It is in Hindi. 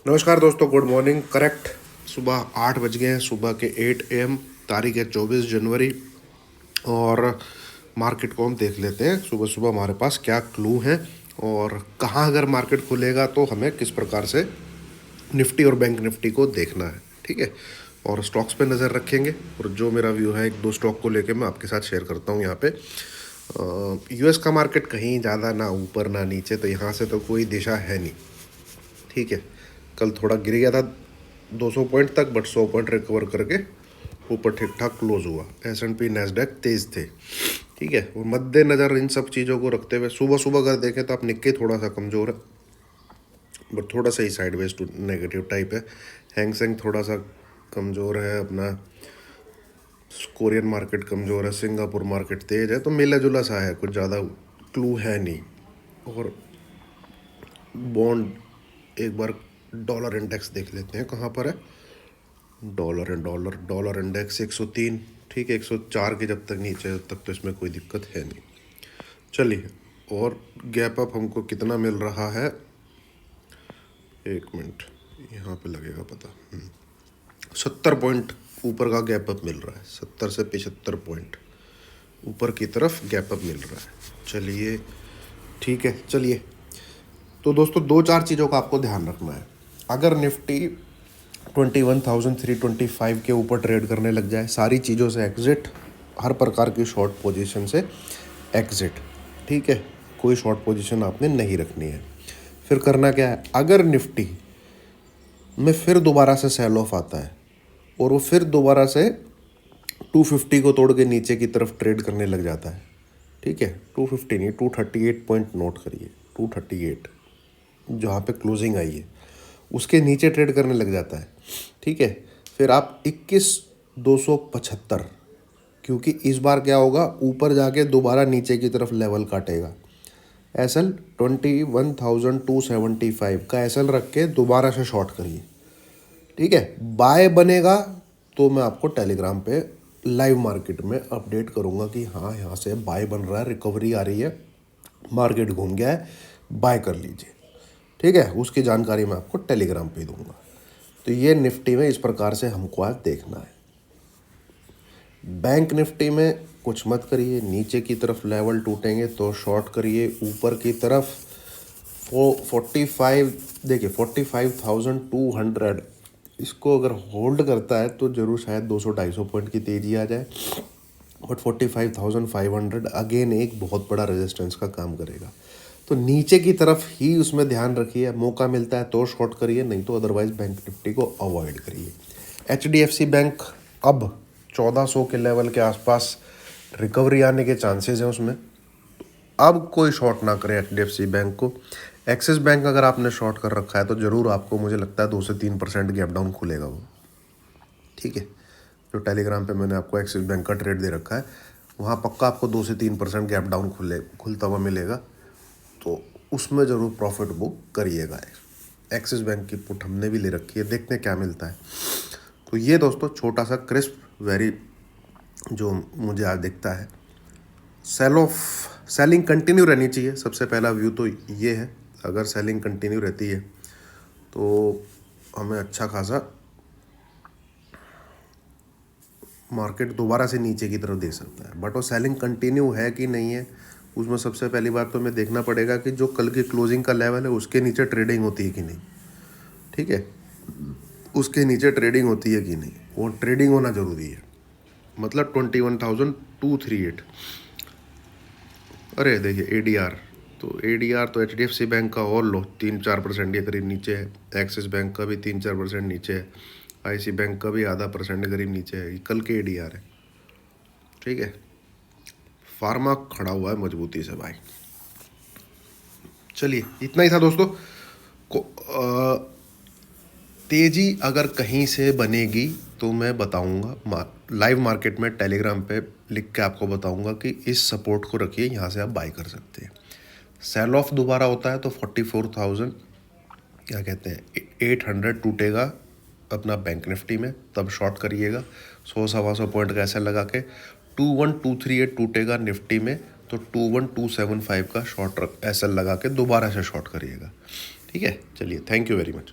नमस्कार दोस्तों, गुड मॉर्निंग। करेक्ट सुबह 8 बज गए हैं, सुबह के 8 AM। तारीख है 24 जनवरी। और मार्केट को हम देख लेते हैं सुबह सुबह हमारे पास क्या क्लू है और कहाँ अगर मार्केट खुलेगा तो हमें किस प्रकार से निफ्टी और बैंक निफ्टी को देखना है। ठीक है, और स्टॉक्स पे नज़र रखेंगे। और जो मेरा व्यू है एक दो स्टॉक को लेके मैं आपके साथ शेयर करता हूँ यहाँ पे। यूएस का मार्केट कहीं ज़्यादा ना ऊपर ना नीचे, तो यहाँ से तो कोई दिशा है नहीं। ठीक है, कल थोड़ा गिर गया था 200 पॉइंट तक, बट 100 पॉइंट रिकवर करके ऊपर ठीक ठाक क्लोज हुआ। S&P नैस्डैक तेज थे। ठीक है, और मद्देनज़र इन सब चीज़ों को रखते हुए सुबह सुबह अगर देखें तो आप निक्के थोड़ा सा कमज़ोर है, बट थोड़ा सा ही साइडवेज टू नेगेटिव टाइप है। हैंग सेंग थोड़ा सा कमज़ोर है, अपना कोरियन मार्केट कमज़ोर है, सिंगापुर मार्केट तेज है। तो मिला जुला सा है, कुछ ज़्यादा क्लू है नहीं। और बॉन्ड एक बार डॉलर इंडेक्स देख लेते हैं कहाँ पर है। Dollar index 103। ठीक है, 104 के जब तक नीचे है, तब तो इसमें कोई दिक्कत है नहीं। चलिए, और गैप अप हमको कितना मिल रहा है, एक मिनट यहाँ पे लगेगा पता। 70 पॉइंट ऊपर का गैप अप मिल रहा है। 70 से 75 पॉइंट ऊपर की तरफ गैप अप मिल रहा है। चलिए ठीक है, चलिए। तो दोस्तों दो चार चीज़ों का आपको ध्यान रखना है। अगर निफ्टी 21,325 के ऊपर ट्रेड करने लग जाए, सारी चीज़ों से एग्जिट, हर प्रकार की शॉर्ट पोजीशन से एग्जिट। ठीक है, कोई शॉर्ट पोजीशन आपने नहीं रखनी है। फिर करना क्या है, अगर निफ्टी में फिर दोबारा से सेल ऑफ आता है और वो फिर दोबारा से 250 को तोड़ के नीचे की तरफ ट्रेड करने लग जाता है। ठीक है, 250 नहीं, 238 पॉइंट नोट करिए। 238 जहाँ पे क्लोजिंग आई है उसके नीचे ट्रेड करने लग जाता है। ठीक है, फिर आप 21,275, क्योंकि इस बार क्या होगा, ऊपर जाके दोबारा नीचे की तरफ लेवल काटेगा। एसएल 21,275 का एसएल रख के दोबारा से शॉर्ट करिए। ठीक है, बाय बनेगा तो मैं आपको टेलीग्राम पे लाइव मार्केट में अपडेट करूंगा कि हाँ यहाँ से बाय बन रहा है, रिकवरी आ रही है, मार्केट घूम गया है, बाय कर लीजिए। ठीक है, उसकी जानकारी मैं आपको टेलीग्राम पे दूंगा। तो ये निफ्टी में इस प्रकार से हमको आज देखना है। बैंक निफ्टी में कुछ मत करिए, नीचे की तरफ लेवल टूटेंगे तो शॉर्ट करिए। ऊपर की तरफ 45, देखिए 45,200, इसको अगर होल्ड करता है तो ज़रूर शायद 200-250 पॉइंट की तेज़ी आ जाए। बट 45,500 अगेन एक बहुत बड़ा रेजिस्टेंस का काम करेगा। तो नीचे की तरफ ही उसमें ध्यान रखिए। मौका मिलता है तो शॉर्ट करिए, नहीं तो अदरवाइज बैंक निफ्टी को अवॉइड करिए। HDFC बैंक अब 1400 के लेवल के आसपास रिकवरी आने के चांसेस हैं उसमें। अब कोई शॉर्ट ना करे HDFC बैंक को। एक्सिस बैंक अगर आपने शॉर्ट कर रखा है तो ज़रूर आपको, मुझे लगता है 2 से 3% गैप डाउन खुलेगा वो। ठीक है, जो टेलीग्राम पे मैंने आपको एक्सिस बैंक का ट्रेड दे रखा है, वहाँ पक्का आपको 2 से 3% गैप डाउन खुलता हुआ मिलेगा। तो उसमें ज़रूर प्रॉफिट बुक करिएगा। एक्सिस बैंक की पुट हमने भी ले रखी है, देखते हैं क्या मिलता है। तो ये दोस्तों छोटा सा क्रिस्प वेरी जो मुझे आज दिखता है। सेलिंग कंटिन्यू रहनी चाहिए, सबसे पहला व्यू तो ये है। अगर सेलिंग कंटिन्यू रहती है तो हमें अच्छा खासा मार्केट दोबारा से नीचे की तरफ दे सकता है। बट वो सेलिंग कंटिन्यू है कि नहीं है, उसमें सबसे पहली बात तो हमें देखना पड़ेगा कि जो कल की क्लोजिंग का लेवल है उसके नीचे ट्रेडिंग होती है कि नहीं। ठीक है, उसके नीचे ट्रेडिंग होती है कि नहीं, वो ट्रेडिंग होना ज़रूरी है। मतलब 21,238। अरे देखिए ADR, तो ADR तो HDFC बैंक का और लो 3-4% के करीब नीचे है। एक्सिस बैंक का भी 3-4% नीचे है। IC बैंक का भी आधा % के करीब नीचे है। ये कल के ADR है। ठीक है, फार्मा खड़ा हुआ है मजबूती से भाई। चलिए, इतना ही था दोस्तों तेजी अगर कहीं से बनेगी तो मैं बताऊंगा लाइव मार्केट में, टेलीग्राम पे लिख के आपको बताऊंगा कि इस सपोर्ट को रखिए, यहाँ से आप बाय कर सकते हैं। सेल ऑफ दोबारा होता है तो 44,000 क्या कहते हैं 800 टूटेगा अपना बैंक निफ्टी में, तब शॉर्ट करिएगा। 100-125 पॉइंट का ऐसा लगा के 21,238 टूटेगा निफ्टी में, तो 21,275 का शॉर्ट ऐसा लगा के दोबारा से शॉर्ट करिएगा। ठीक है, चलिए, थैंक यू वेरी मच।